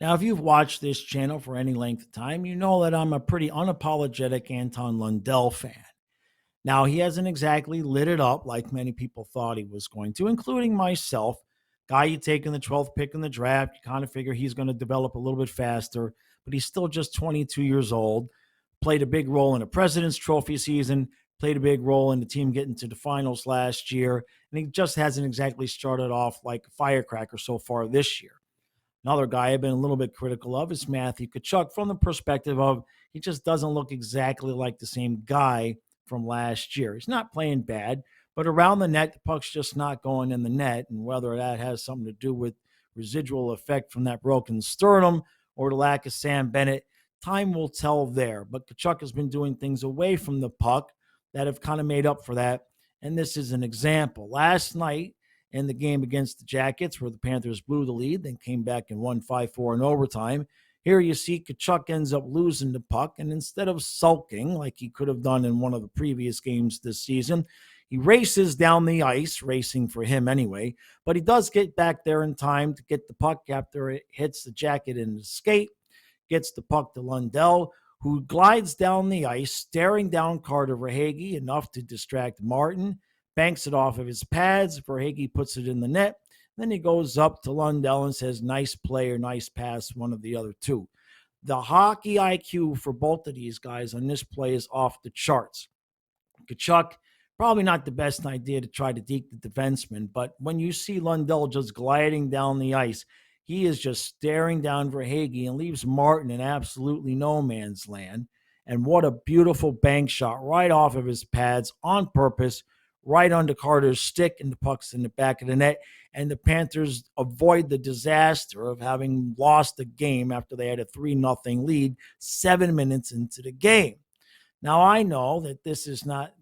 Now, if you've watched this channel for any length of time, you know that I'm a pretty unapologetic Anton Lundell fan. Now, he hasn't exactly lit it up like many people thought he was going to, including myself. Guy you take in the 12th pick in the draft, you kind of figure he's going to develop a little bit faster, but he's still just 22 years old. Played a big role in a President's Trophy season, played a big role in the team getting to the finals last year, and he just hasn't exactly started off like a firecracker so far this year. Another guy I've been a little bit critical of is Matthew Tkachuk from the perspective of he just doesn't look exactly like the same guy from last year. He's not playing bad, but around the net, the puck's just not going in the net. And whether that has something to do with residual effect from that broken sternum or the lack of Sam Bennett, time will tell there. But Tkachuk has been doing things away from the puck that have kind of made up for that. And this is an example. Last night, in the game against the Jackets, where the Panthers blew the lead, then came back and won 5-4 in overtime. Here you see Tkachuk ends up losing the puck, and instead of sulking like he could have done in one of the previous games this season, he races down the ice, racing for him anyway, but he does get back there in time to get the puck after it hits the jacket in the skate, gets the puck to Lundell, who glides down the ice, staring down Carter Verhaeghe enough to distract Martin, banks it off of his pads. Verhaeghe puts it in the net. Then he goes up to Lundell and says, nice play or nice pass, one of the other two. The hockey IQ for both of these guys on this play is off the charts. Tkachuk, probably not the best idea to try to deke the defenseman, but when you see Lundell just gliding down the ice, he is just staring down Verhaeghe and leaves Martin in absolutely no man's land. And what a beautiful bank shot right off of his pads on purpose, right under Carter's stick, and the puck's in the back of the net. And the Panthers avoid the disaster of having lost the game after they had a 3-0 lead 7 minutes into the game. Now, I know that this is not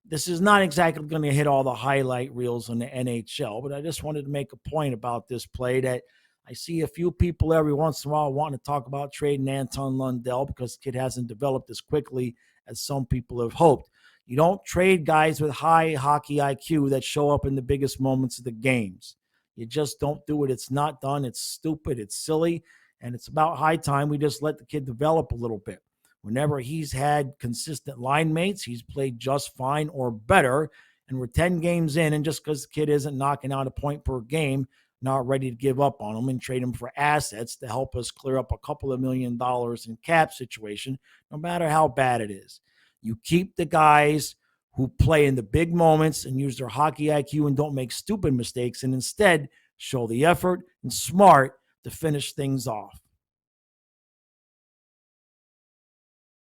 this is not exactly going to hit all the highlight reels on the NHL, but I just wanted to make a point about this play that I see a few people every once in a while wanting to talk about trading Anton Lundell because the kid hasn't developed as quickly as some people have hoped. You don't trade guys with high hockey IQ that show up in the biggest moments of the games. You just don't do it. It's not done. It's stupid. It's silly. And it's about high time we just let the kid develop a little bit. Whenever he's had consistent line mates, he's played just fine or better. And we're 10 games in, and just because the kid isn't knocking out a point per game, not ready to give up on him and trade him for assets to help us clear up a couple of $1 million in cap situation, no matter how bad it is. You keep the guys who play in the big moments and use their hockey IQ and don't make stupid mistakes, and instead show the effort and smart to finish things off.